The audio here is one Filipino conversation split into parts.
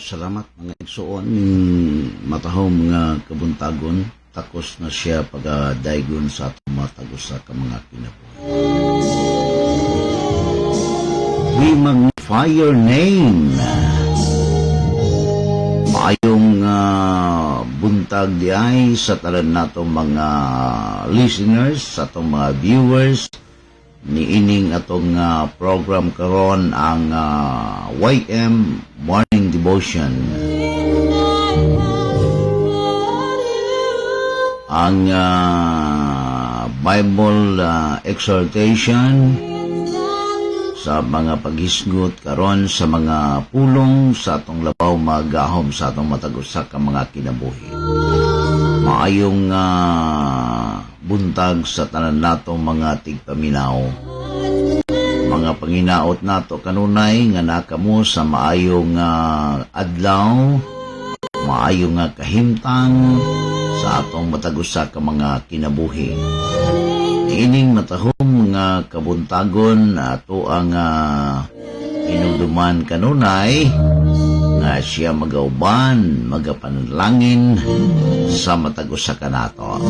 salamat mga igsoon matahom nga kabuntagon takos na siya pagadaygon sa atong matagos sa mga kinabuhi. We magnify your name. Maayong buntag di ay sa talan natong mga listeners, sa atong mga viewers niining atong program karon ang YM Morning Devotion. Ang Bible exhortation sa mga paghisgot karon sa mga pulong sa atong labaw magahom sa atong matag-usa ka mga kinabuhi. Maayong buntag sa tanan natong mga tigpaminaw. Mga panginaot nato kanunay nga nakamo sa maayong adlaw, maayong kahimtang sa atong matag-usa ka mga kinabuhi. Ining matahom nga kabuntagon ato ang inumduman kanunay nga siya magauban, magapanalangin sa matag-usa ka nato.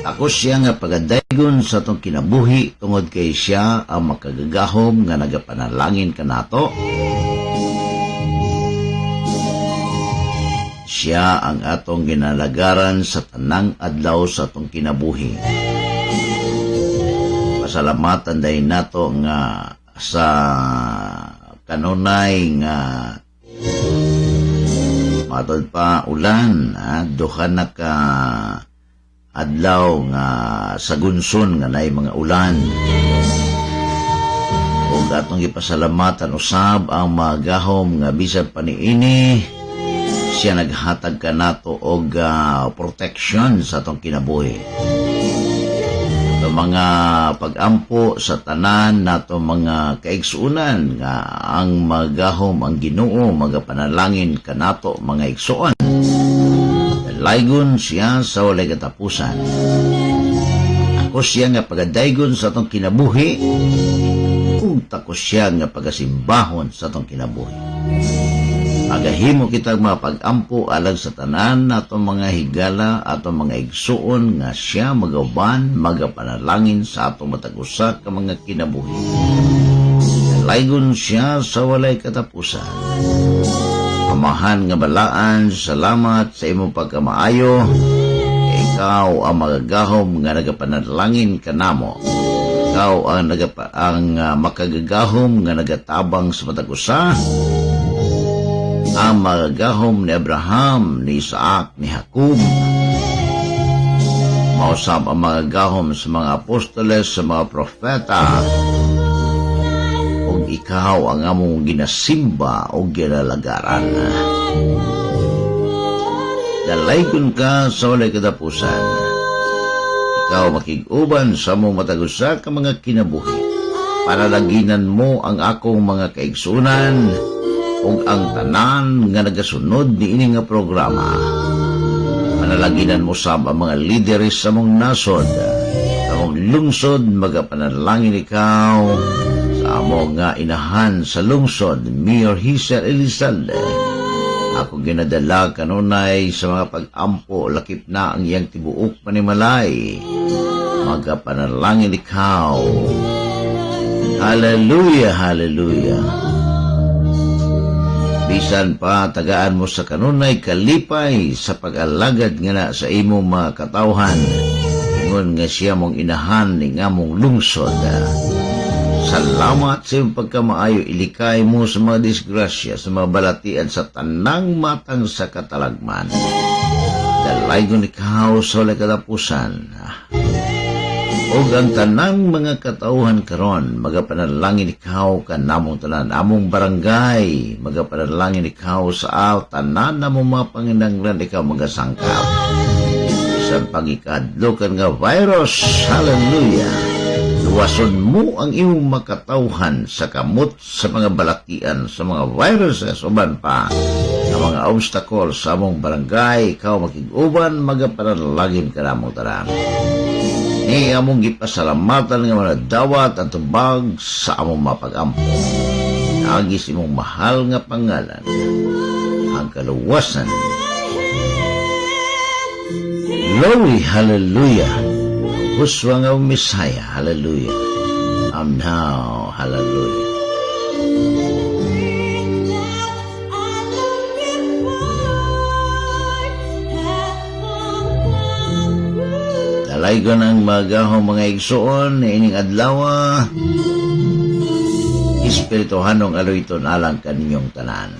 Ako siya nga pagadaygon sa atong kinabuhi tungod kay siya ang makagagahom nga nagapanalangin ka nato. Siya ang atong ginalagaran sa tanang adlaw sa atong kinabuhi. Pasalamatan dahil nato nga sa kanunay nga matod pa ulan, duha na ka adlaw nga sa gunson nga naay mga ulan. Kung atong ipasalamatan usab ang magahom nga bisan pa niini siya naghatag ka nato og protection sa atong kinabuhi. Sa mga pagampo sa tanan nato mga kaigsuunan nga ang magahom ang Ginoo magapanalangin kanato mga igsuon. Laygon siya sa walay katapusan. Ako siya nga pagadaygon sa atong kinabuhi ug tako siya nga pagasimbahon sa atong kinabuhi. Agahimo kitag mga pagampo alang sa tanan atong mga higala atong mga igsuon nga siya magaban magapanalangin sa atong matag usa ka mga kinabuhi. Laygon siya sa walay katapusan. Amahan nga balaan, salamat sa imong pagkamaayo. Ikaw ang magagahom nga nagapanalangin kanamo. Ikaw ang makagagahom nga nagatabang sa matag usa. Ang magagahom ni Abraham, ni Isaac, ni Jacob. Mausap ang magagahom sa mga apostoles, sa mga propeta. Ug ikaw ang among ginasimba o ginalagaran. Dalaygon ka sa walay katapusan. Ikaw makig-uban sa among matagusa ka mga kinabuhi. Panalaginan mo ang akong mga kaigsunan ug ang tanan nga nagasunod ni ini nga programa. Panalaginan mo sab ang mga lideres sa mong nasod, sa mong lungsod, magapanalangin ikaw sa among nga inahan sa lungsod, Mayor Hazel Elizalde. Ako ginadala kanunay sa mga pag-ampo, lakip na ang iyang tibuok panimalay. Magapanalangin ikaw. Hallelujah, hallelujah. Bisan pa tagaan mo sa kanunay kalipay sa pag-alagad nga na sa imong mga katawhan. Ingon nga siya mong inahan ni nga mong lungsod. Salamat sa iyong pagkamaayo, ilikay mo sa mga disgrasya, sa mga balatian sa tanang matang sa katalagman. Dalaygon ikaw sa walay katapusan. O ang tanang mga katauhan karon, magapanalangin ikaw kanamong tanan, among barangay, magapanalangin ikaw sa tanan namong mga panginanglan, ikaw magasangkap. Isang pangikadlokan nga virus, hallelujah. Luwason mo ang iyong makatauhan sa kamot sa mga balatian, sa mga viruses, uban pa, sa mga obstacles sa among barangay, ikaw makig-uban, magapanalangin kanamong tanan. Ni among gipasalamatan nga mga dawat at tubag sa among mapag-ampo. Agis imong mahal nga pangalan, ang kaluwasan. Glory, hallelujah. Huswa nga Messiah, hallelujah. Now, hallelujah. Dalaygon ang magahong mga igsuon na ining adlawa. Espirituhanong aloyton alang kaninyong tanan.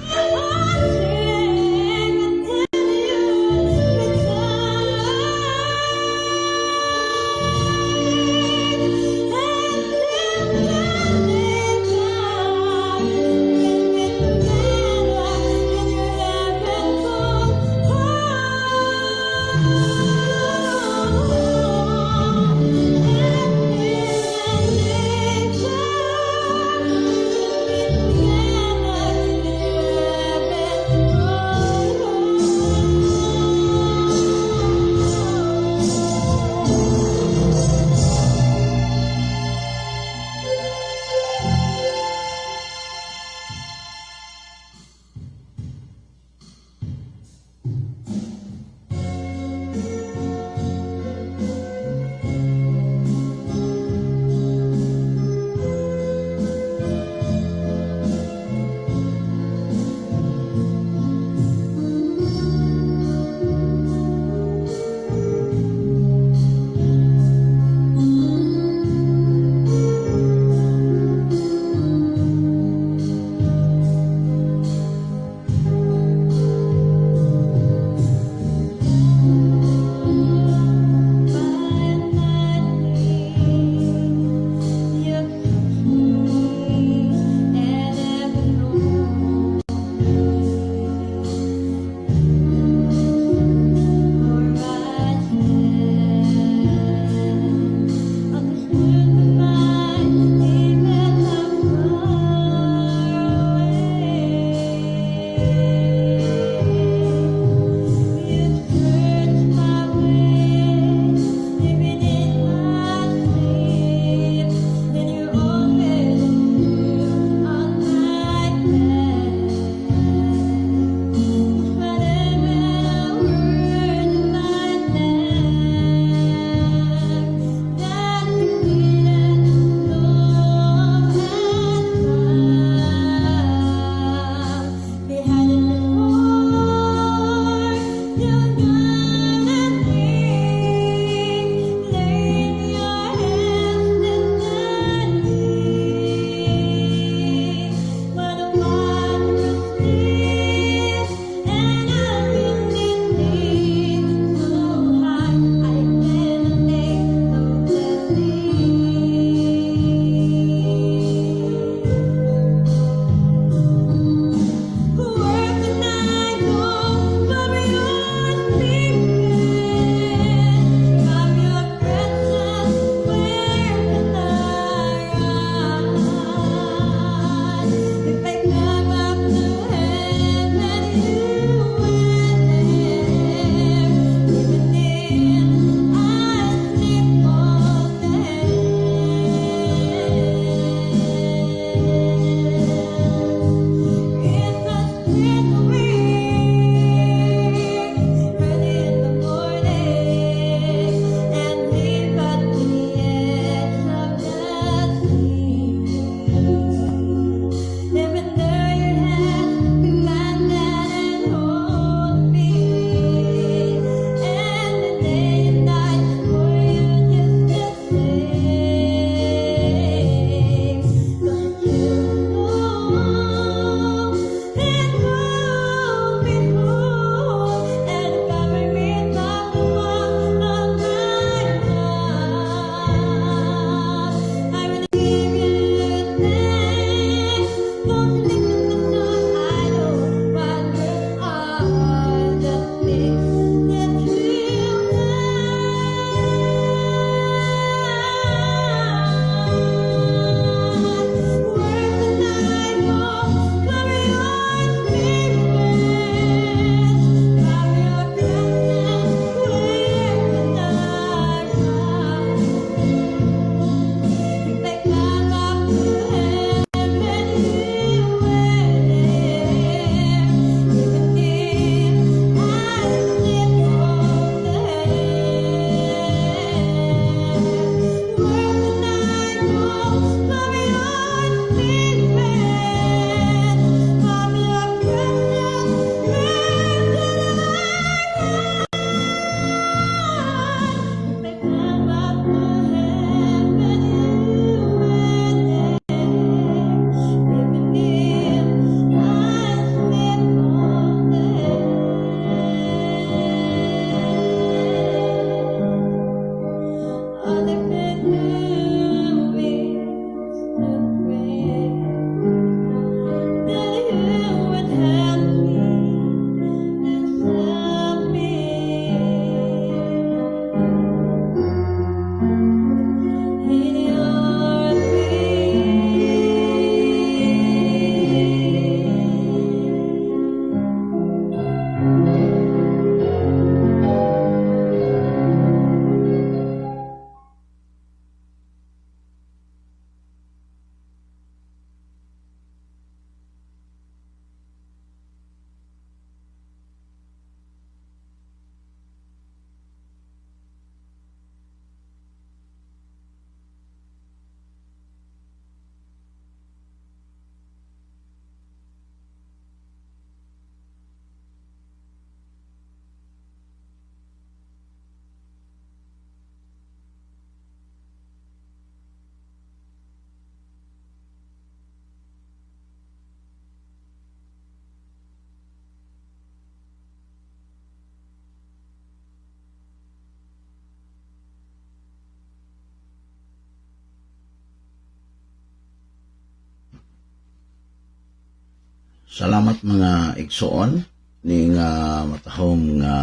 Salamat mga igsoon ni nga matahong nga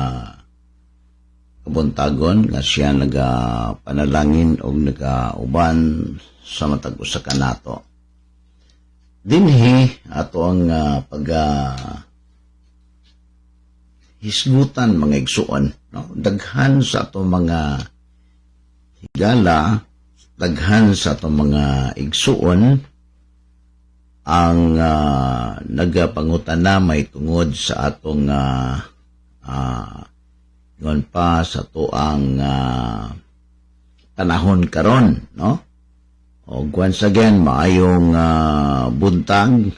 kabuntagon nga siya panalangin o nagauban sa matag usa ka nato. Dinhi ato ang hisgutan mga igsoon, no? Daghan sa ato mga higala, daghan sa ato mga igsoon ang nagapangutan may tungod sa atong ngon pa sa tuang panahon karon, no? O once again maayong buntag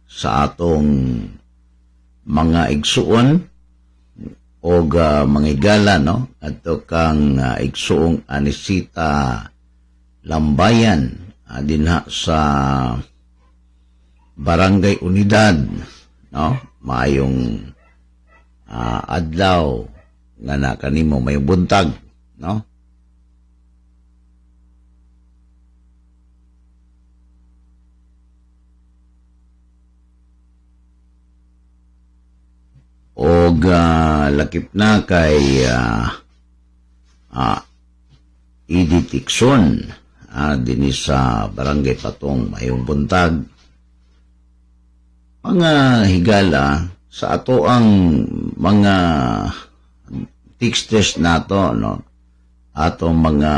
sa atong mga igsuon o mga igala, no? Adto kang igsuong Anisita Lambayan dinha sa Barangay Unidad, no? Maayong adlaw nga na kanimo may buntag, no? Og lakip na kay Edith Tikson dinhi sa Barangay Patong mayong buntag. Mga higala sa ato ang mga texters nato, no? Ato mga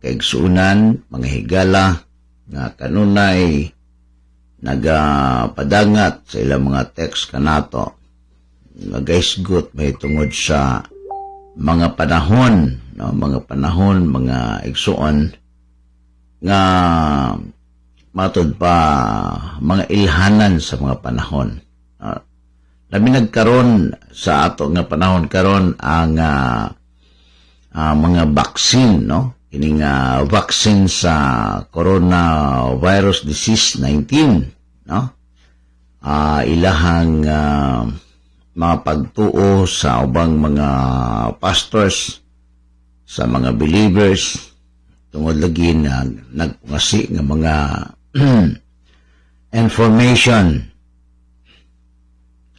kaigsuunan, mga higala nga kanunay nagapadangat sa ilang mga text kanato. Nagaisgot may tungod sa mga panahon, no? Mga panahon, mga igsuon nga matod pa mga ilhanan sa mga panahon. Labi nagkaroon sa ato nga panahon karon ang mga vaccine, no? Kini nga vaccine sa coronavirus disease 19, no? Ilahang mga pagtuo sa ubang mga pastors, sa mga believers tungod lagi na nagpungasi nga mga information,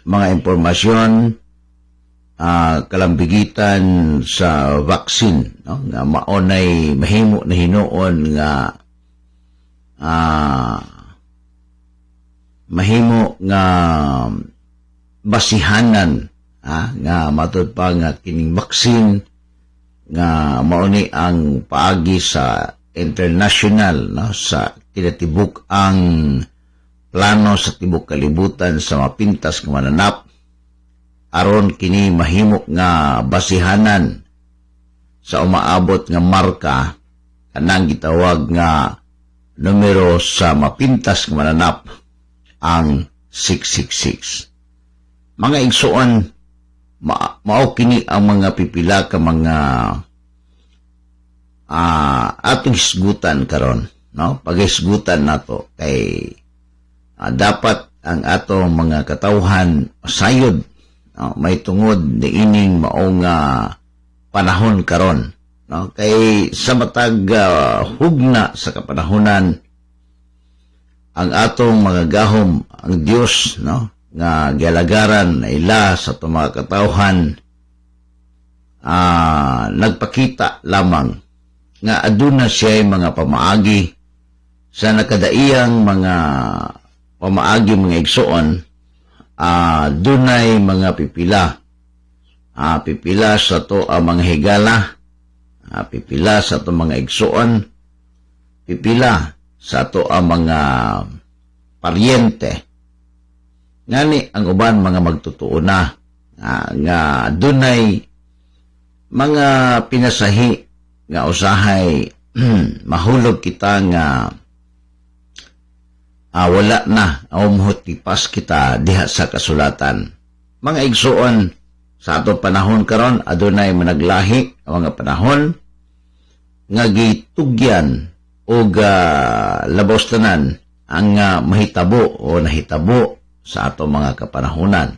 mga impormasyon kalambigitan sa vaccine, no? Nga maunay mahimo na hinuon nga mahimo nga basihanan nga matud pa nga kining vaccine nga mauni ang paagi sa international, no? Sa tinatibuk ang plano sa tibok kalibutan sa mapintas nga mananap aron kini mahimo nga basihanan sa umaabot nga marka kanang gitawag nga numero sa mapintas nga mananap ang 666. Mga igsuon, mao kini ang mga pipila ka mga atong hisgutan karon, no? Paghisgutan nato kay dapat ang atong mga katawhan sayod, no? May tungod ni ining maong panahon karon, no? Kay sa matag hugna sa kapanahonan ang atong mga gahom ang Dios, no? Nga gialagaran na ila sa itong mga katawhan nagpakita lamang nga aduna siya mga pamaagi sa nakadaiyang mga pamaagi mga igsoon, dunay mga pipila sa to mga higala, pipila sa to mga igsoon, pipila sa to mga paryente. Ngani ang uban mga magtutuo na nga dunay mga pinasahi nga usahay mahulog kita nga wala na umhutipas kita diha sa kasulatan. Mga igsuon sa ato panahon karon adunay managlahi ang mga panahon nga gitugyan o labaw tanan ang mahitabo o nahitabo sa ato mga kapanahunan.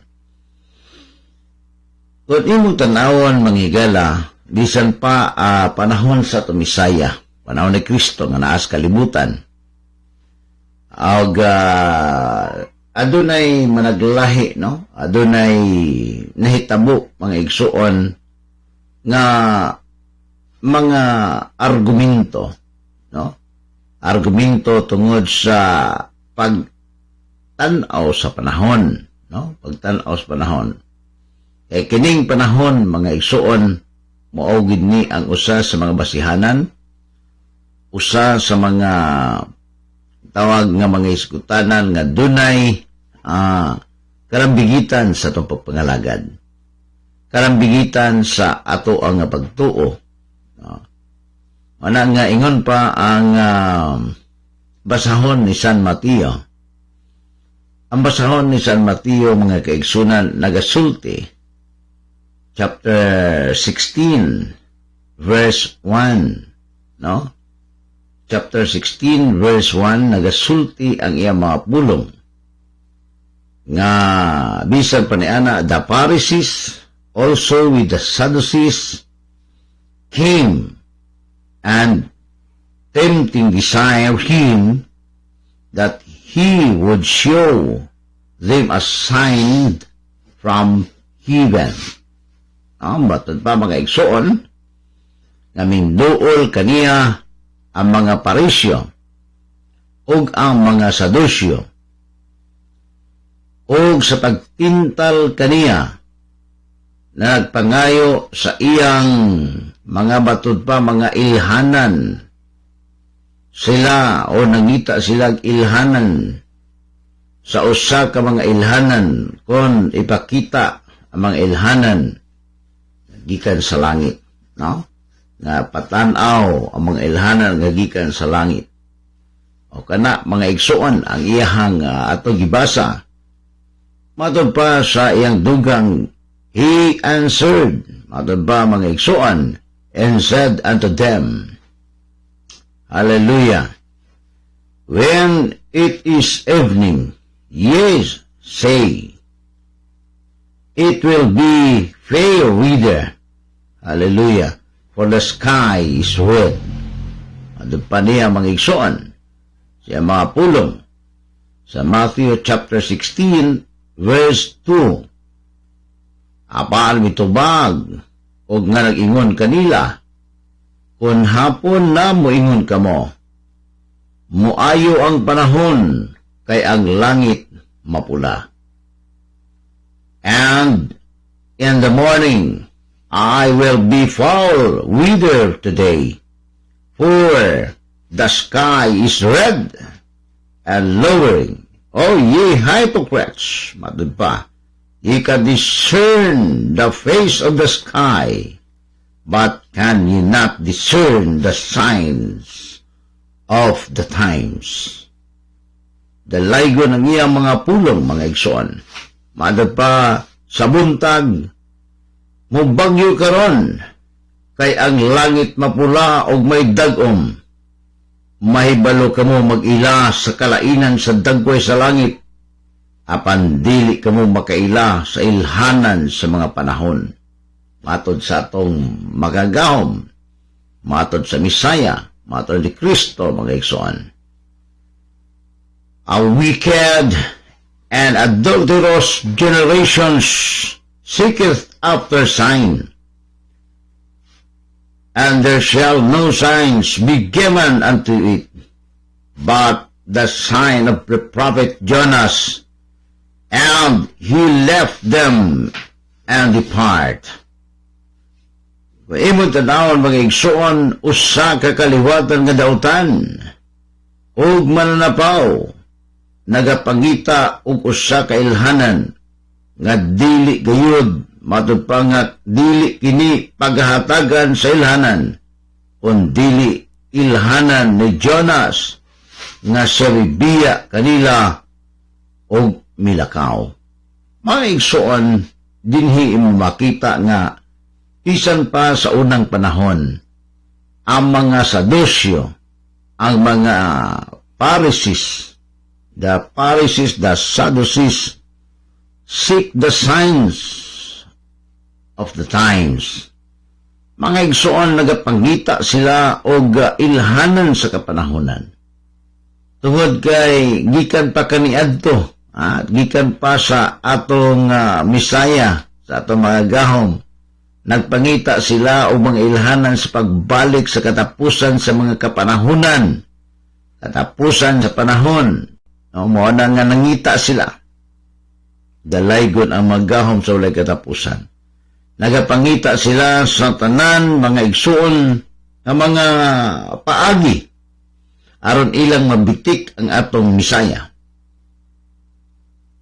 Kung imong tanawon manghigala, bisan pa panahon sa Tumisaya, panahon ni Kristo nga naas kalibutan, adunay managlahi, no? Adunay nahitabo mga igsuon nga mga argumento, no? Argumento tungod sa pagtanaw sa panahon, no? Pagtanaw sa panahon. Kay kining panahon mga igsuon mao gid ni ang usa sa mga basihanan, usa sa mga tawag nga mga iskutanan nga dunay karambigitan sa itong pagpangalagad. Karambigitan sa ato ang pagtuo. Ana nga ingon pa ang basahon ni San Mateo. Ang basahon ni San Mateo mga kaigsunan nagasulti chapter 16 verse 1, no? Chapter 16 verse 1 nagasulti ang iya mga pulong nga bisan pa niana the Pharisees also with the Sadducees came and tempting desire him that he would show them a sign from heaven. Matod pa mga igsoon, naming duol kaniya ang mga Parisyo ug ang mga Sadusyo ug sa pagtintal kaniya na nagpangayo sa iyang mga batud pa mga ilhanan sila o nangita silang ilhanan sa usa ka mga ilhanan kon ipakita ang mga ilhanan gikan sa langit, no? Nga patanaw ang mga ilhanan nga gikan sa langit. O kana mga igsuon ang iyahang ato gibasa. Matod pa sa iyang dugang he answered, matod pa mga igsuon, and said unto them, Hallelujah, when it is evening, yes, say, it will be fair weather. Hallelujah. For the sky is red. Doon pa niya mga igsoon. Siya mga pulong. Sa Matthew chapter 16 verse 2. Apaan mitubag o nga nag-ingon kanila. Kung hapon na moingon ka mo, muayo ang panahon kay ang langit mapula. And in the morning, I will be foul weather today, for the sky is red and lowering. O ye hypocrites, matod pa, ye can discern the face of the sky, but can ye not discern the signs of the times? Dalaygo ng iyang mga pulong, mga igsoon. Matod pa, sa buntag, mubagyo karon kay ang langit mapula og may dagom. Mahibalo kamo mag-ila sa kalainan sa dagway sa langit, apan dili kamo makaila sa ilhanan sa mga panahon. Matod sa atong magagahom, matod sa Misaya, matod ni Kristo mga igsoon. A wicked and adulterous generations seeketh after sign, and there shall no signs be given unto it, but the sign of the prophet Jonas. And he left them and depart. Kung imong tanawon mga igsoon, usa ka kaliwatan nga dautan, ug mananapaw, nagapangita og usa ka ilhanan, nga dili gayud, matod pa nga dili kini paghatagan sa ilhanan, kung dili ilhanan ni Jonas, nga saribiya kanila og milakaw. Mga igsoon, dinhi imo makita nga bisan pa sa unang panahon, ang mga Sadusyo, ang mga Pharisees, the Sadducees, seek the signs of the times. Mga igsoon, nagapangita sila og ilhanan sa kapanahonan. Tungod kay gikan pa kaniadto gikan pa sa atong misaya, sa atong mga gahom. Nagpangita sila o mga ilhanan sa pagbalik sa katapusan sa mga kapanahunan. Katapusan sa panahon. Mao na nga nangita sila. Dalaygon ang magahom sa ulay katapusan. Nagapangita sila sa tanan, mga igsuon, ng mga paagi. Aron ilang mabitik ang atong misaya.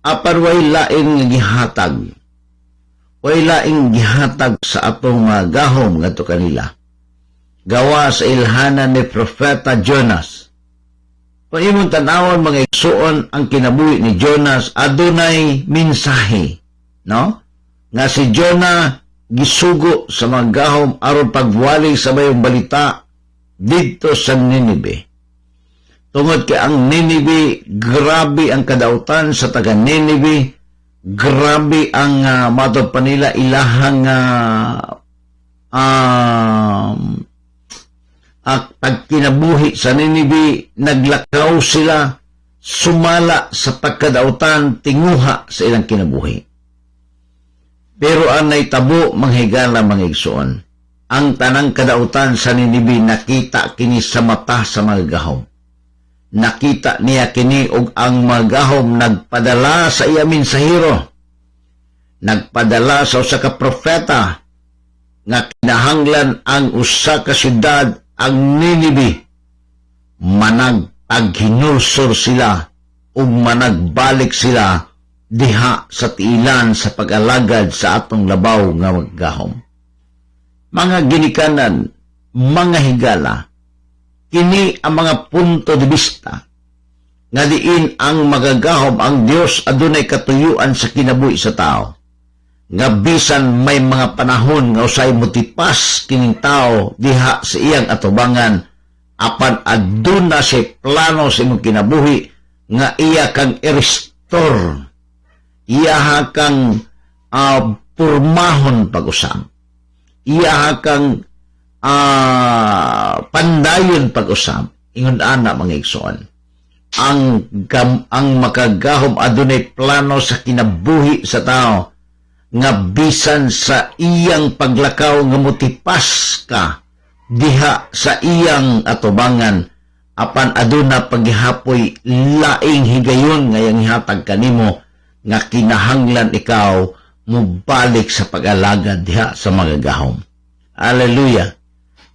Aparway laing gihatag. Way laing gihatag sa atong mga gahom ngadto kanila. Gawa sa ilhanan ni Propeta Jonas. Kung imong tanawon mga igsuon ang kinabuhi ni Jonas, adunay mensahe, no? Nga si Jonah gisugo sa mga gahom aron pagwali sa mayong balita didto sa Ninibe. Tungod kay ang Ninibe, grabe ang kadautan sa taga Ninibe, grabe ang matod pa nila ilahang pagkinabuhi sa Ninibe, naglakaw sila, sumala sa pagkadautan, tinguha sa ilang kinabuhi. Pero ang naitabo, manghigala mga igsuon, ang tanang kadautan sa Ninibe nakita kini sa mata sa mga gahom. Nakita niya kini og ang mga gahom nagpadala sa iya mensahero. Nagpadala sa usa ka propeta nga kinahanglan ang usa ka syudad, ang Ninibe, managpaghinulsor sila ug managbalik sila diha sa tiilan sa pag-alagad sa atong labaw nga maggahom. Mga ginikanan, mga higala, kini ang mga punto de vista nga diin ang magagahom ang Dios adunay katuyuan sa kinabuhi sa tao. Nga bisan may mga panahon nga usay motipas kining tao diha sa iyang atubangan, apan aduna siya plano sa imong kinabuhi nga iya kang i-restore, iya kang purmahon pag-usam, iya kang pandayon pag-usam. Ingon ana mga igsoon, ang makagahom adunay plano sa kinabuhi sa tao nga bisan sa iyang paglakaw nga motipas ka diha sa iyang atubangan, apan aduna paghihapoy laing higayon nga yang ihatag kanimo nga kinahanglan ikaw mubalik sa pag-alagad diha sa mga gahom. Hallelujah.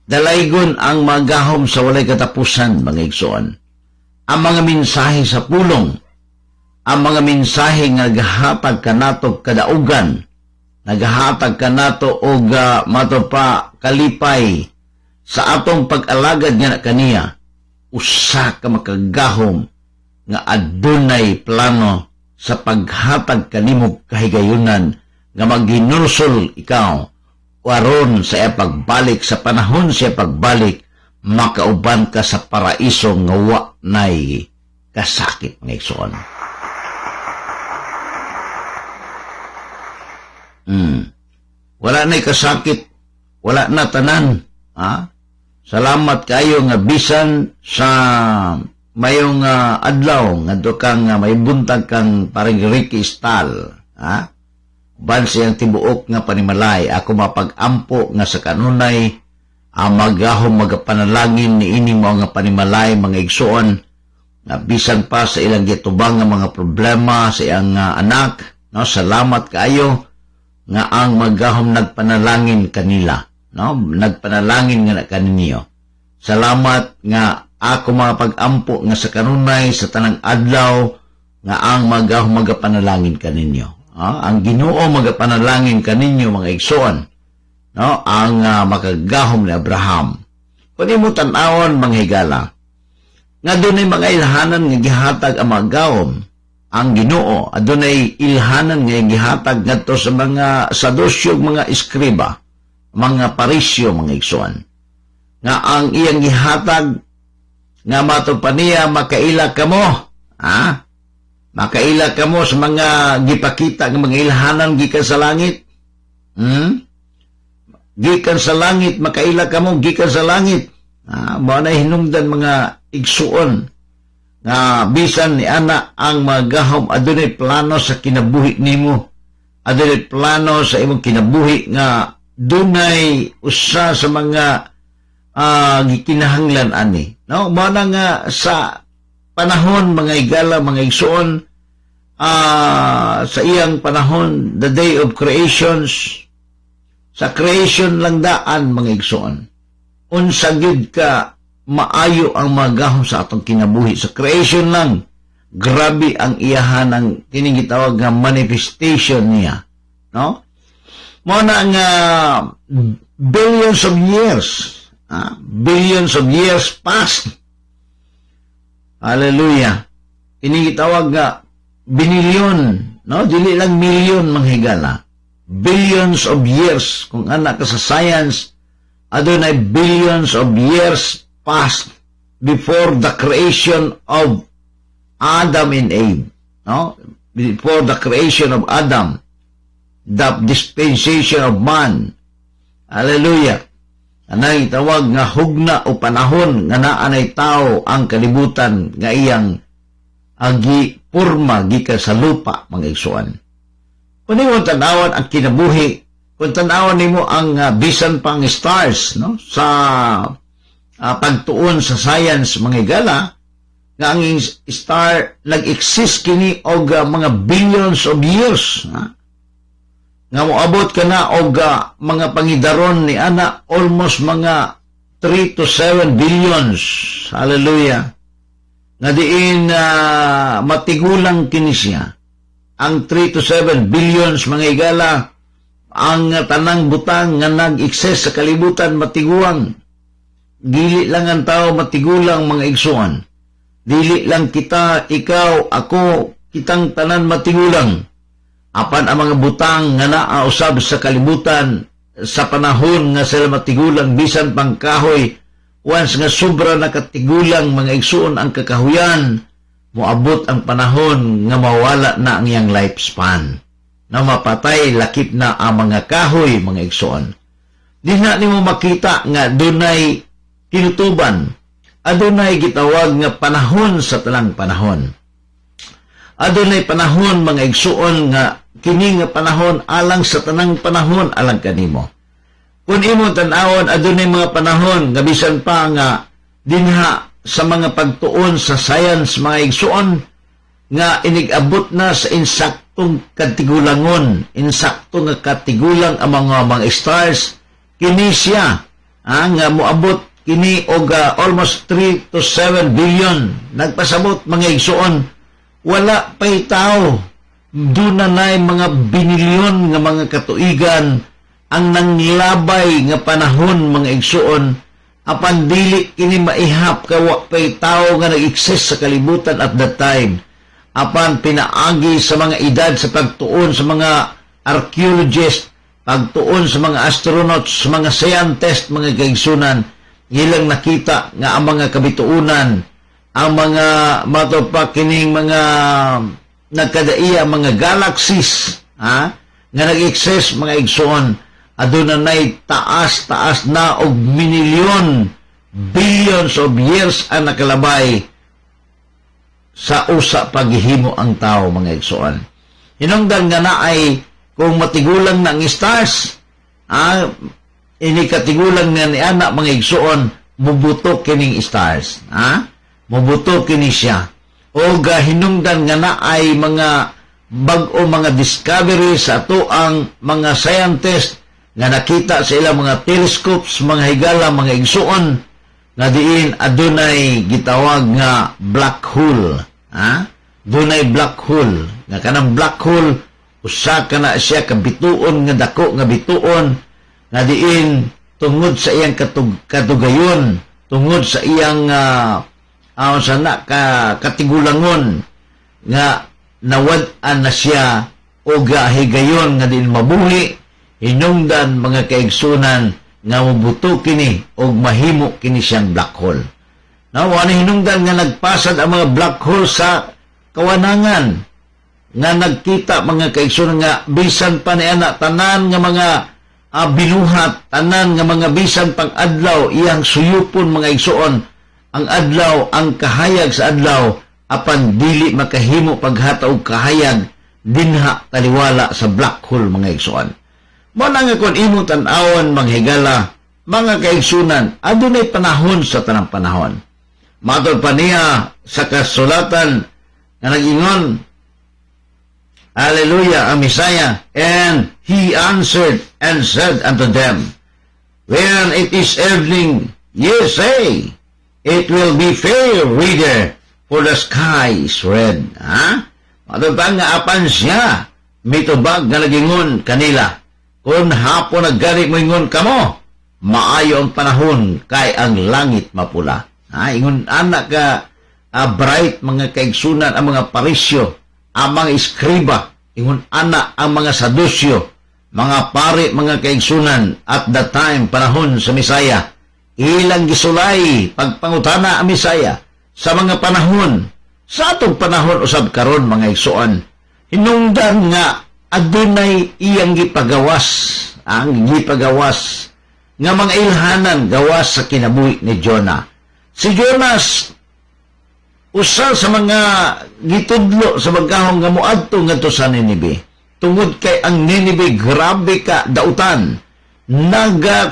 Dalaygon ang mga gahom sa walay katapusan, mga igsoon. Ang mga mensahe sa pulong, ang mga mensahe nga gahatag kanato kadaugan, nagahatag kanato og mato pa kalipay sa atong pag-alagad nga kaniya, usa ka makagahom nga adunay plano sa paghatag kanimo kahigayunan nga maghinulsol ikaw aron sa iya pagbalik, sa panahon sa iya pagbalik, makauban ka sa paraiso nga wa nay kasakit nga igsoon. Wala na kasakit, wala na tanan. Salamat kayo nga bisan sa mayong adlaw nga kang may buntag kang parang Ricky Stahl. Ban siyang tibuok nga panimalay, ako mapag-ampo nga sa kanunay ang magahom magapanalangin ni ini mo nga panimalay mga igsuon nga bisan pa sa ilang gitubang nga mga problema sa iyang anak. No, salamat kayo nga ang magahom nagpanalangin kanila, no? Nagpanalangin nga kaninyo. Salamat nga ako mga pag-ampo nga sa kanunay sa tanang adlaw nga ang magahom magapanalangin kaninyo. Ang Ginoo magapanalangin kaninyo mga igsoon, no? Ang makagahom ni Abraham. Kung imo tan-awon mga higala, nga dunay mga ilhanan nga gihatag ang mga gahom, ang Ginoo adunay ilhanan nga gihatag ngadto sa mga sadusyo, mga iskriba, mga parisyo, mga igsoon, nga ang iyang gihatag nga matod pa niya makaila kamo, makaila kamo sa mga gipakita ng mga ilhanan gikan sa langit. Gikan sa langit, makaila kamo gikan sa langit. Mao na hinungdan mga igsuon nga bisan ni ana ang magahom adunay plano sa kinabuhi nimo, adunay plano sa imong kinabuhi nga dunay usa sa mga gikinahanglan ani, no? Mao na nga sa panahon mga higala, mga igsoon, sa iyang panahon, the day of creations, sa creation lang daan mga igsoon, unsa gyud ka maayo ang magahom sa atong kinabuhi sa creation lang. Grabe ang iyahan ng kining gitawag nga manifestation niya, no? Mo na nga billions of years past. Hallelujah. Kining gitawag nga binilyon, no? Dili lang milyon mga higala. Billions of years. Kung anak ka sa science, adunay billions of years past before the creation of Adam and Eve, no? Before the creation of Adam, the dispensation of man. Hallelujah. Anay tawag nga hugna o panahon nga naanay tao ang kalibutan nga iyang agi purma gikan sa lupa mga igsuan. Kung nimo tanawan ang kinabuhi, kung tanawan nimo ang bisan pang stars, no? Sa pagtuon sa science mga higala, nga ang star nag-exist kini og mga billions of years, ha? Nga moabot ka na og mga pangidaron ni ana almost mga 3 to 7 billions. Hallelujah. Nga diin matigulang kini siya. Ang 3 to 7 billions mga higala, ang tanang butang nga nag-exist sa kalibutan matiguang. Dili lang ang tao matigulang mga igsuan. Dili lang kita, ikaw, ako, kitang tanan matigulang. Apan ang mga butang nga naausab sa kalibutan sa panahon nga sila matigulang bisan pang kahoy, once nga sobra nakatigulang mga igsuon ang kakahuyan, moabot ang panahon nga mawala na ang iyang lifespan. Na mapatay, lakip na ang mga kahoy mga igsuon. Di na nimo makita nga dunay kinutuban, adunay gitawag nga panahon sa talang panahon. Adunay panahon mga igsuon nga kini nga panahon alang sa tanang panahon alang kanimo. Kung imo tan-awon adunay mga panahon nga bisan pa nga dinha sa mga pagtuon sa science mga igsuon nga inigabot na sa insaktong katigulangon, insakto nga katigulang ang mga stars, kini siya nga moabot kini og almost 3 to 7 billion. Nagpasabot mga igsuon, wala pa'y tao. Doon na mga binilyon nga mga katuigan ang nanglabay nga panahon mga igsuon. Apan dili kini maihap kawa pa'y tao nga nag-exist sa kalibutan at that time. Apan pinaagi sa mga edad sa pagtuon sa mga archaeologists, pagtuon sa mga astronauts, sa mga scientists, mga kaigsunan, ilang nakita nga ang mga kabituunan, ang mga matopakining mga nagkadaiya, mga galaxies, nga nag-exist mga igsoon, adunay taas na og minilyon, billions of years ang nakalabay sa usa paghihimo ang tao mga igsoon. Hinungdan nga na ay kung matigulang na ang stars, ini katigulang nga ni anak mga igsuon, mubutok kining stars, mubutok kini siya. O hinungdan nga na ay mga bag-o mga discovery sa ato ang mga scientist nga nakita sa ilang mga telescopes, mga higala, mga igsuon, nga diin adunay gitawag nga black hole. Dunay black hole. Nga kanang black hole, usa ka na siya kabituon nga dako nga bituon, nga diin tungod sa iyang katugayon, tungod sa iyang katigulangon, nga nawad-an na siya o higayon nga din mabuhi, hinungdan mga kaigsunan nga mabuto kini o mahimo kini siyang black hole. Now, hinungdan nga nagpasad ang mga black hole sa kawanangan, nga nagkita mga kaigsunan nga bisan pa ni anak tanan nga mga binuhat, tanan nga mga bisan pang adlaw iyang suyupon mga igsuon, ang adlaw, ang kahayag sa adlaw apan dili makahimo paghata og kahayag dinha taliwala sa black hole mga igsoon. Mo na nga kon imong tan-awon manghigala mga kaigsunan, adunay panahon sa tanang panahon. Matod pa niya sa kasulatan na nag-ingon, Hallelujah, ang Misaya, and he answered and said unto them, when it is evening, ye say, it will be fair weather, for the sky is red. Ha? Matod pa nga apan siya, mitubag nga nag-ingon kanila, kung hapon naggarik mo ingon kamo, maayo ang panahon kay ang langit mapula. Ha, ingon anak ka bright mga kaigsunan ang mga parisyo, ang mga iskriba, ingon anak ang mga sadusyo, mga pari mga kaigsunan at the time panahon sa Misaya. Ilang gisulay pagpangutana ang Misaya sa mga panahon. Sa atong panahon usab karon mga igsuon, hinungdan nga adunay iyang gipagawas, ang gipagawas nga mga ilhanan gawas sa kinabuhi ni Jonah. Si Jonas, usa sa mga gitudlo sa bagahong nga moadto ngadto sa Ninibe. Tungod kay ang Ninibe grabe ka dautan,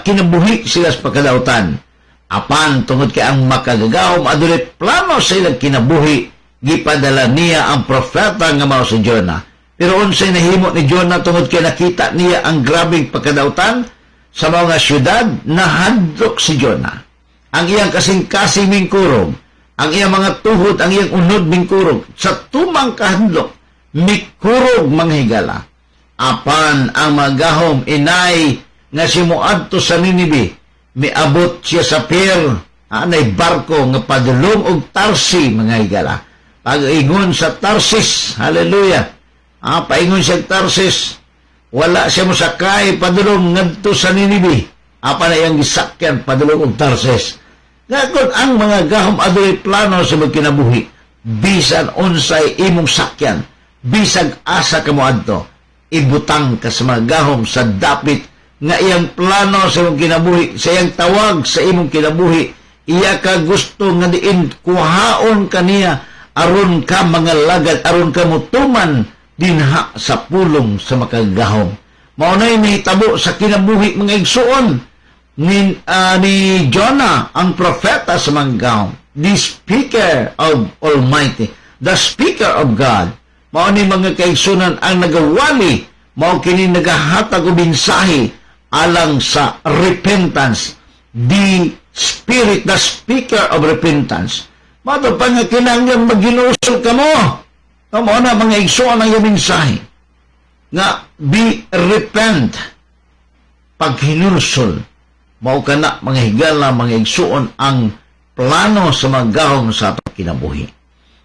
kinabuhi sila sa pagkadautan. Apan tungod kay ang makagagahom adunay plano sa ilang kinabuhi, gipadala niya ang propeta nga mao si Jonah. Pero unsay nahimo ni Jonah tungod kay nakita niya ang grabeng pagkadautan sa mga syudad, nahadlok si Jonah. Ang iyang kasing-kasing mingkurog, ang iyang mga tuhod, ang iyang unod mingkurog, sa tumang kahadlok, mikurog manghigala. Apan ang magahom inay nga si moadto sa Ninibe, miabot siya sa pier, anay barko nga padulong og Tarsi mga higala. Pag-ingon sa Tarsis, hallelujah, paingon siya Tarsis, wala siya mosakay padulong ngadto sa Ninibe. Apa na iyang gisakyan padulong og Tarsis. Ngakon ang mga gahom adunay plano sa magkinabuhi. Bisan unsay imong sakyan, bisag asa ka moadto, ibutang ka sa mga gahom sa dapit nga iyang plano sa imong kinabuhi, sa iyang tawag sa imong kinabuhi. Iya ka gusto nga diin kuhaon kaniya aron ka mga lagad, aron ka mutuman dinha sa pulong sa makagahom. Maunay nahitabo sa kinabuhi mga igsuon ni Jonah, ang propeta sa manggahom, the speaker of Almighty, the speaker of God. Maunay mga kaigsunan ang nagawali, mao kini nagahatag og mensahe alang sa repentance, the spirit, the speaker of repentance. Mao pa nga kinahanglan maghinusol kamo. Mao na mga igsuon ang iyang mensahe nga be repent, paghinulsol. Mao kana mga higala, mga igsuon ang plano sa mga gahom sa atong kinabuhi.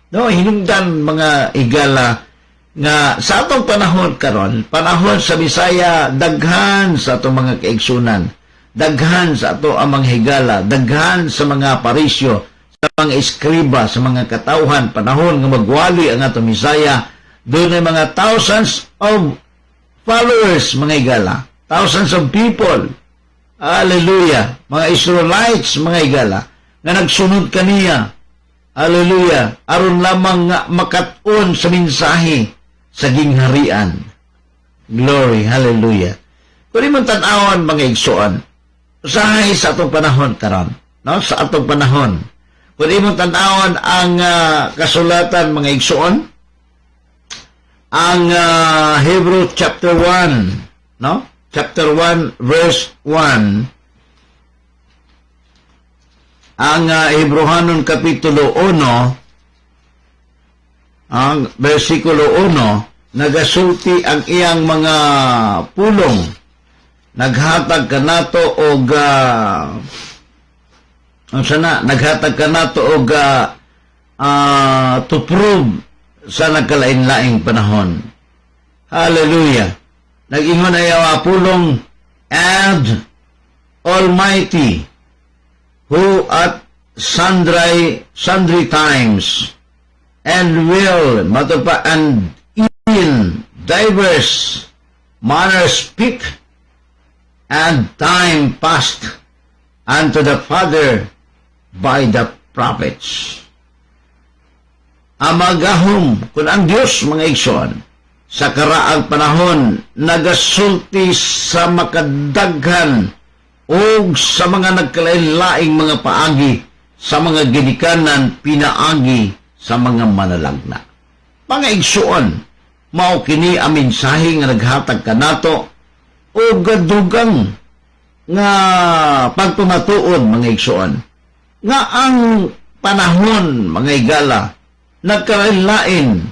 No, hinungdan mga higala nga sa atong panahon karon, panahon sa Bisaya, daghan sa atong mga kaigsunan, daghan sa ato ang mga higala, daghan sa mga parisyo, sa mga iskriba, sa mga katawhan, panahon nga magwali ang atong Bisaya. Doon ay mga thousands of followers, mga higala. Thousands of people. Hallelujah. Mga Israelites, mga higala, na nagsunod kaniya. Hallelujah. Aron lamang nga makat-on sa mensahe sa gingharian. Glory. Hallelujah. Kung di man tan-awan, mga igsuon, usahay sa atong panahon karon, no? Sa atong panahon. Kung di man tan-awan ang kasulatan, mga igsuon, ang Hebrew chapter 1, no? Chapter 1 verse 1. Ang Hebrehanon kapitulo 1, ang versikulo 1, nagasulti ang iyang mga pulong, naghatag kanato og naghatag kanato og to prove sa nagkalain-laing panahon. Hallelujah. Nag-ingon na yawa pulong, and Almighty, who at sundry times and will, matapa, and in diverse manners speak, and time past unto the Father by the prophets. amagahom kun ang Dios mga igsoon sa karaang panahon nagasulti sa makadaghan o sa mga nagkalain-laing mga paagi sa mga ginikanan pinaagi sa mga manalagna. Mga igsoon, mao kini ang mensahe nga naghatag kanato o gadugang nga pagpamatuon mga igsoon nga ang panahon mga igala nagkalain-lain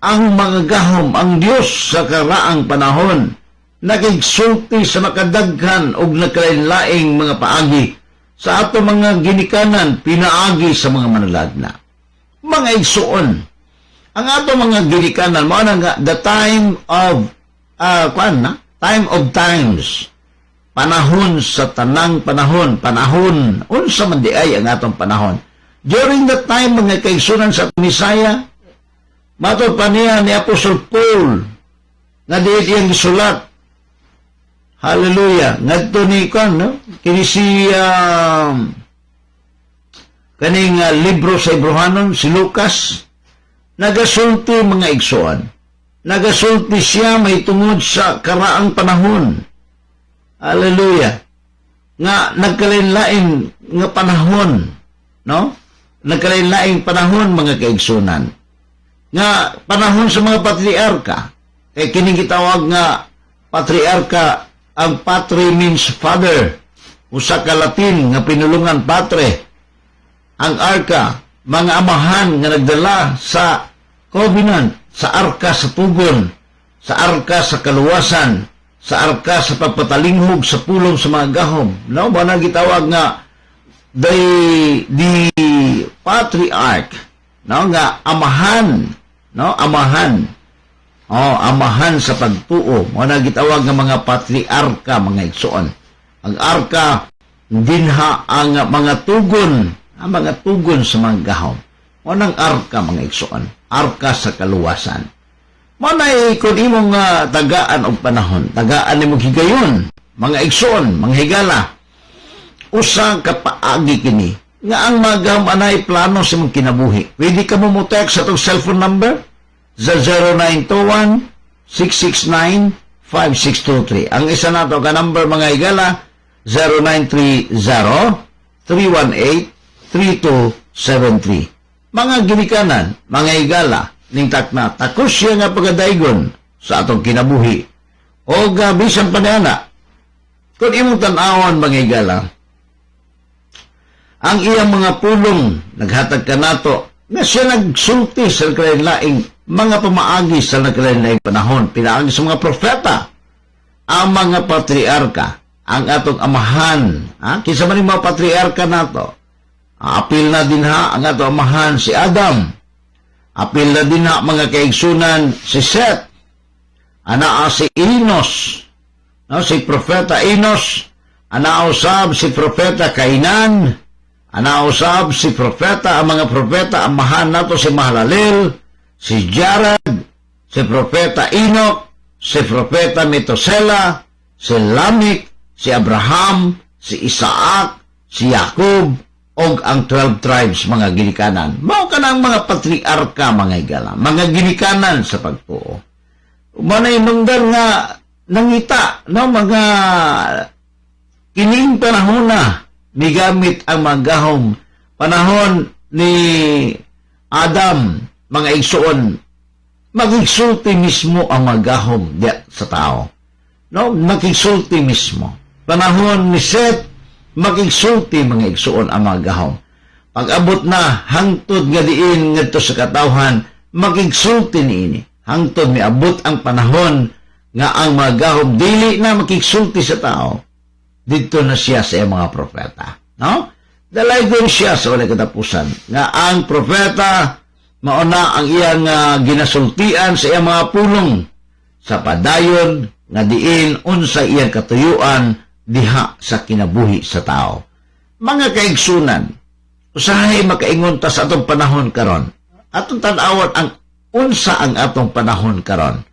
ang mga gahom ang Dios sa karaang panahon nagigsulti sa makadaghan og nagkalain-laing mga paagi sa ato mga ginikanan pinaagi sa mga manalagna. Mga igsoon, ang ato mga ginikanan mao na nga the time of time of times, panahon sa tanang panahon unsa man di ay ang atong panahon. During that time mga kaigsunan sa Misaya, matod pa niya ni Apostol Paul nga diit iyang gisulat. Hallelujah. Ngadto ni no? Kini si kaning libro sa Hebrehanon si Lucas nagasulti mga igsoon. Nagasulti siya may tungod sa karaang panahon. Hallelujah. Nga nagkalain-lain nga panahon, no? Nagkalain-laing panahon mga kaigsunan. Nga panahon sa mga patriarka. Kay kining gitawag nga patriarka, ang patri means father. Usa ka Latin nga pinulungan patre. Ang arka, mga amahan nga nagdala sa covenant, sa arka sa tugon, sa arka sa kaluwasan, sa arka sa pagpatalinghog sa pulong sa mga gahom. No, ba na gitawag nga the patriarch, no, nga amahan, no, amahan. Amahan sa pagtuo. Mo na gitawag nga mga patriarka mga igsoon. Ang arka dinha ang mga tugon, ang mga tugon sa mga gahom. Mo nang arka mga igsoon, arka sa kaluwasan. Mo na kung imong tagaan og panahon, tagaan nimo higayon, mga igsoon, mga higala. Usa ka paagi kini nga ang mga gahom anay plano sa mong kinabuhi. Pwede ka mo text sa tong cellphone number sa 0921-669-5623. Ang isa na ito ka number mga igala 0930-318-3273. Mga ginikanan, mga igala, ning takna, takos siya nga pagadaigon sa atong kinabuhi. O bisan pa niya kung imong tanawan mga igala, ang iyang mga pulong naghatag ka nato na siya nagsulti sa nagkalain-laing mga pamaagi sa nagkalain-laing panahon, pinaagi sa mga propeta, ang mga patriarka, ang atong amahan, kinsa man yung mga patriarka nato, apil na din ang atong amahan si Adam, apil na din mga kaigsunan si Seth, anaa si Enos, no, si propeta Enos, anausab si propeta Kainan, anausab si propeta, ang mga propeta, amahan nato si Mahalalel, si Jared, si propeta Enoch, si propeta Metosela, si Lamik, si Abraham, si Isaac, si Jacob, o ang 12 tribes mga ginikanan. Mao ka ng mga patriarka mga igala, mga ginikanan sa pagtuo. Manay mangdan nga nangita, no, mga kining panahon na migamit ang mga gahom panahon ni Adam, mga igsoon, magigsulti mismo ang mga gahom sa tao. No, magigsulti mismo. Panahon ni Seth, magigsulti mga igsoon ang mga gahom. Pag-abot na hangtod nga diin ngadto sa katawhan, magigsulti niini. Hangtod miabot ang panahon nga ang mga gahom dili na magigsulti sa tao. Dito na siya sa mga propeta. No? Dalaygon siya sa walay katapusan nga ang propeta mauna ang iyang ginasultian sa iyang mga pulong sa padayon nga diin unsa iyang katuyuan diha sa kinabuhi sa tao. Mga kaigsunan, usahay makaingon ta sa atong panahon karon. Atong tan-awon ang unsa ang atong panahon karon.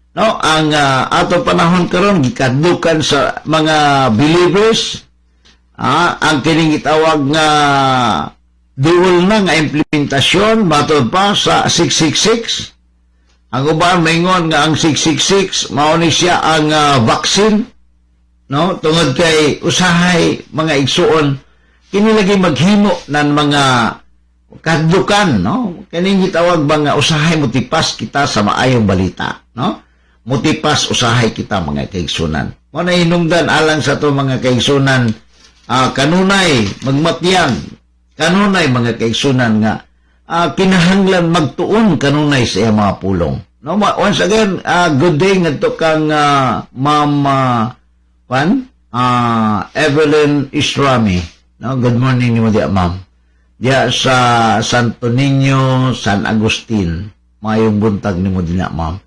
No, ang atong panahon karon gikadukan sa mga believers, ang kining gitawag nga duol na nga implementasyon matod pa sa 666. Ang uban maingon nga ang 666 mao ni siya ang vaccine, no, tungod kay usahay mga igsuon kini lagi maghimo nan mga kadlukan, no, kini gitawag ba nga usahay mutipas kita sa maayong balita, no, mutipas usahay kita mga kaigsunan. Mao na hinungdan alang sa to mga kaigsunan, kanunay magmatyan, kanunay mga kaigsunan nga kinahanglan magtuon kanunay sa iyang mga pulong. No, once again, good day ngadto kang Ma'am Evelyn Isrami. No, good morning nimo dia, ma'am. Dia sa Santo Niño, San Agustin. Mayong buntag nimo dinha, ma'am.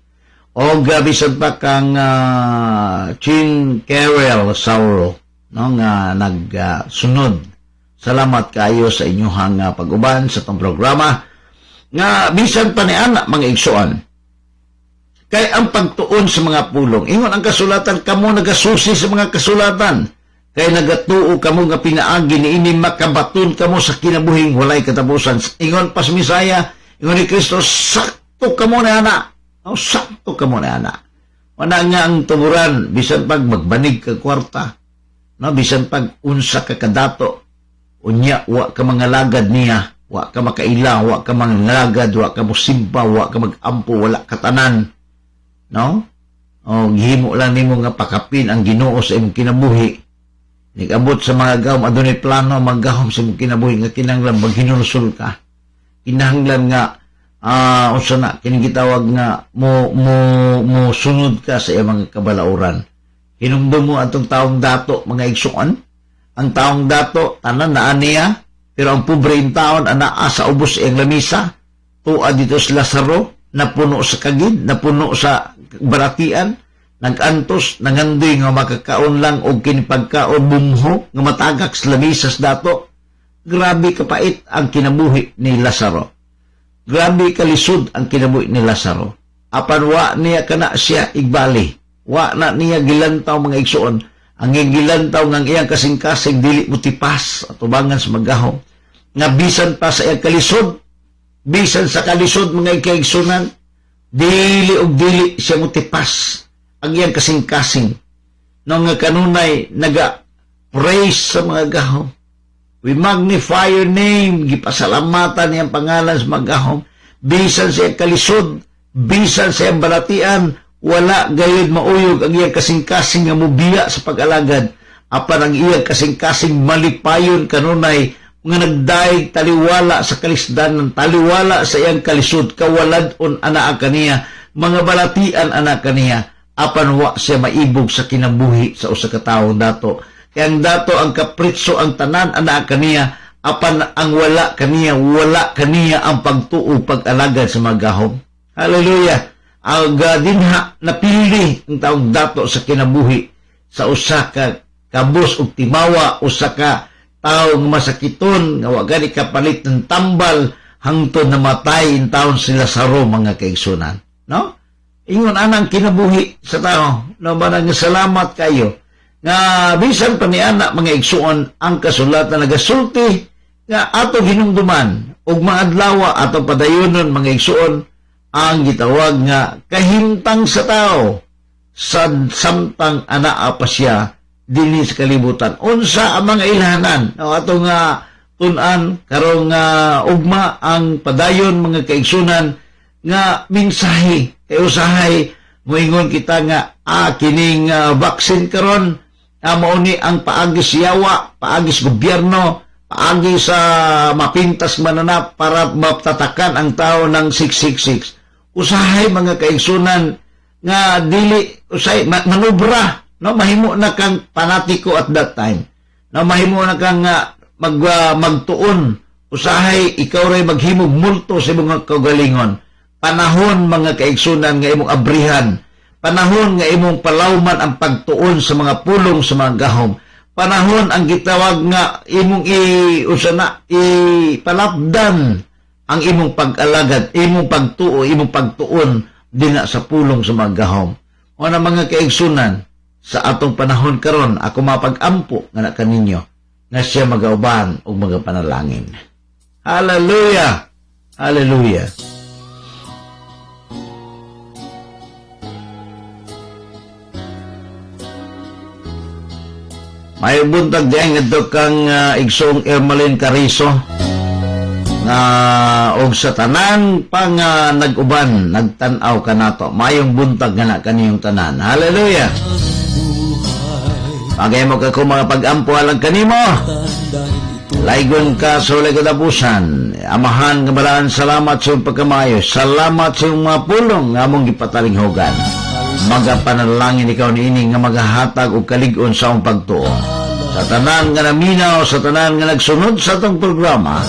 O gabi sad pa kang Chin Carol Sauro, no, nga nagsunod. Salamat kayo sa inyong pag-uban sa itong programa. Nga, bisan pa ni anak mga igsuan. Kay ang pagtuon sa mga pulong. Ingon ang kasulatan, kamo nagasusi sa mga kasulatan. Kay nagatuo kamo nga pinaagi ni ini makabaton kamo sa kinabuhing walay katapusan. Ingon pas Misaya, ingon ni Kristo, sakto kamo na anak. O, sakto kamo na anak. Wala nga ang tuburan, bisan pag magbanig ka kwarta. No, bisan pag unsa ka kadato. Unya, wa ka mga lagad niya, wa ka makaila, wa ka mga lagad, wa ka musimba, wa ka magampo, wala katanan. No? O, gihimo lang nimo nga pakapin ang Ginoo sa imong kinabuhi. Nag-abot sa mga gahom, adunay plano, maggahom sa imong kinabuhi, nga kinahanglan maghinulsol ka. Kinahanglan nga, unsa na, kinigitawag nga, mo sunod ka sa iyang mga kabalauran. Hinumdum mo atong taong dato, mga igsuan. Ang taong dato, tanan na aniya, pero ang pobre yung taon, anaa sa ubos ang lamisa, tuwa dito sa Lazaro, napuno sa kagid, napuno sa baratian, nag-antos, nangandoy nga makakaon lang o kinipagkaon bumho, nga matagak sa lamisa sa dato. Grabe kapait ang kinabuhi ni Lazaro. Grabe kalisod ang kinabuhi ni Lazaro. Apan wa niya kana siya igbali. Wa na niya gilantaw mga igsuon. Ang gilantaw ng iyang kasing-kasing dili mo tipas at ubangan sa magahom. Nga bisan pa sa iyang kalisod, bisan sa kalisod mga ikaigsunan, dili og dili siya mo tipas ang iyang kasing-kasing. Nung nga kanunay naga-praise sa mga gahom. We magnify your name, gipasalamatan niyang pangalan sa mga gahom. Bisan sa iyang kalisod, bisan sa iyang balatian, wala gayud mauyog ang iyang kasing-kasing nga mubiya sa pag-alagad. Apan ang iyang kasing-kasing malipayon kanunay nga nagdaig taliwala sa kalisdanan, taliwala sa iyang kalisod, kawalad-on anak kaniya, mga balatian anak kaniya, apan wa siya maibog sa kinabuhi sa usa ka tawo dato. Kaya ang dato ang kapritso ang tanan anak kaniya, apan ang wala kaniya ang pagtuo pag-alagad sa mga gahom. Hallelujah! Ang dinha napili ang taong dato sa kinabuhi sa usa ka kabus ug timawa, usa ka taong masakiton nga wa gani kapalit ng tambal hangtod namatay in taon sila Lazaro mga kaigsunan, no? Ingon anang kinabuhi sa tao, no ba nga salamat kayo nga bisan pa ni anak mga igsuon ang kasulatan nagasulti nga ato hinumduman ug mga adlaw ato padayonon mga igsuon ang gitawag nga kahimtang sa tao sa samtang anaa pa siya dinhi sa kalibutan. Unsa ang mga ilhanan? Ato nga tun-an karong ugma ang padayon mga kaigsunan nga mensahe kay usahay moingon kita nga kining vaccine karon mao ni ang paagi siyawa, paagi sa gobyerno, paagi sa mapintas mananap para maptatakan ang tao ng 666. Usahay mga kaigsunan nga dili usay manubra, no, mahimo na kang panatiko at that time, no, mahimo na kang magtuon, usahay ikaw ray maghimog multo sa mga kaugalingon. Panahon mga kaigsunan nga imong abrihan, panahon nga imong palawman ang pagtuon sa mga pulong sa mga gahom, panahon ang gitawag nga imong ipalapdan ang imong pag-alagad, imong pagtuo, imong pagtuon dina sa pulong sa mga gahom. O na mga kaigsunan, sa atong panahon karon ako mapag-ampo nga na kaninyo nga siya magauban og mga panalangin. Hallelujah! Hallelujah! May buntag diyan nga kang igsong Ermalin Carizo nga og sa tanan pang nag-uban nagtan-aw kanato mayong buntag nga na kaniyong tanan. Hallelujah. Pagay mo ka kung mga pag-ampo alang kanimo. Laygon ka sa ulay katapusan. Amahan nga balaan, salamat sa iyong pagkamayo. Salamat sa iyong mga pulong nga mong gipatalinghogan. Magapanalangin ikaw niini nga magahatag og kalig-on sa iyong pagtuo. Sa tanan nga naminaw, sa tanan nga nagsunod sa itong programa,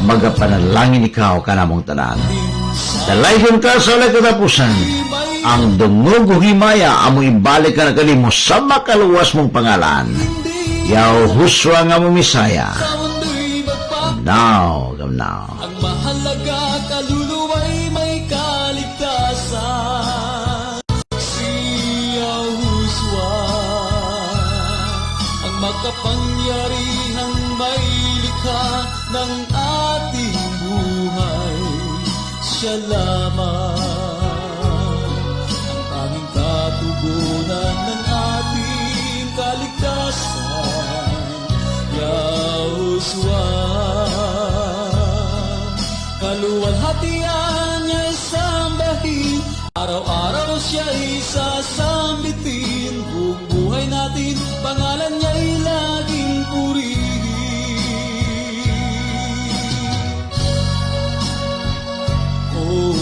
magapanalangin ikaw kanamong tanan. Dalaygon ka sa ulay katapusan. Ang dungog o himaya amo ibalik ka na kanimo sa makaluwas mong pangalan. Yahushua nga mo Misaya. Now, come now. Ang mahalaga kaluluwa'y may kaligtasan. Si Yahushua, ang makapangyarihang may likha ng ating buhay. Siya lamang ang tanging katugunan ng ating kaligtasan. Yahushua, kaluwalhatian niya'y sambahin, araw-araw siya'y sasambitin, buong buhay natin, pangalan niya'y laging purihin. Oh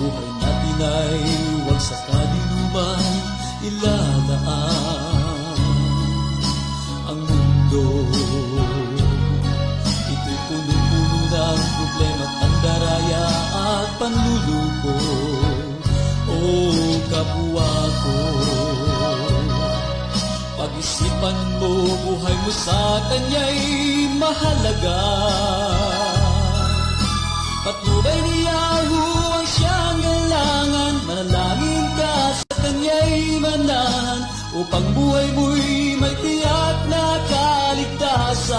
buhay natin ay huwag sa kadinuman ilalaan. Ang mundo ito'y puno-puno ng problema at pandaraya at panluluko. O kapwa ko, pag-isipan mo, buhay mo sa kanya'y mahalaga. Patnubay ni Yahoo ang siyang galangan, manalangin ka sa kanya'y manahan, upang buhay mo'y may tiyak na kaligtasan.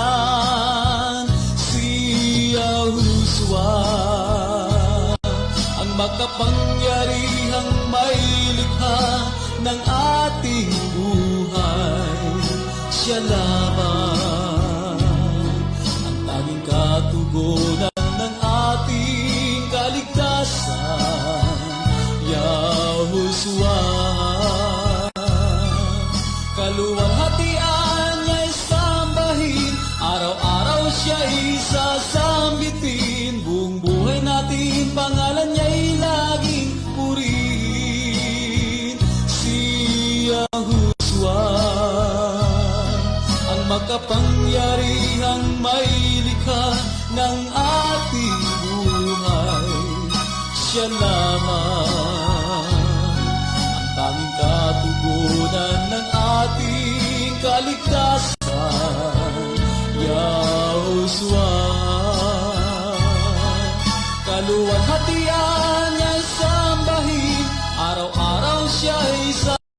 Si Yahushua, ang makapangyarihang may likha ng ating buhay. Siya lamang ang tanging katugunan ng ating kaligtasan. Yahushua, kaluwalhatian niya'y sambahin, araw-araw siya'y sasambitin, buong buhay natin, pangalan niya'y laging purihin. Si Yahushua, ang makapangyarihang may likha ng ating buhay. Siya lamang ang tanging katugunan ng ating kaligtasan. Yahushua, kaluwalhatian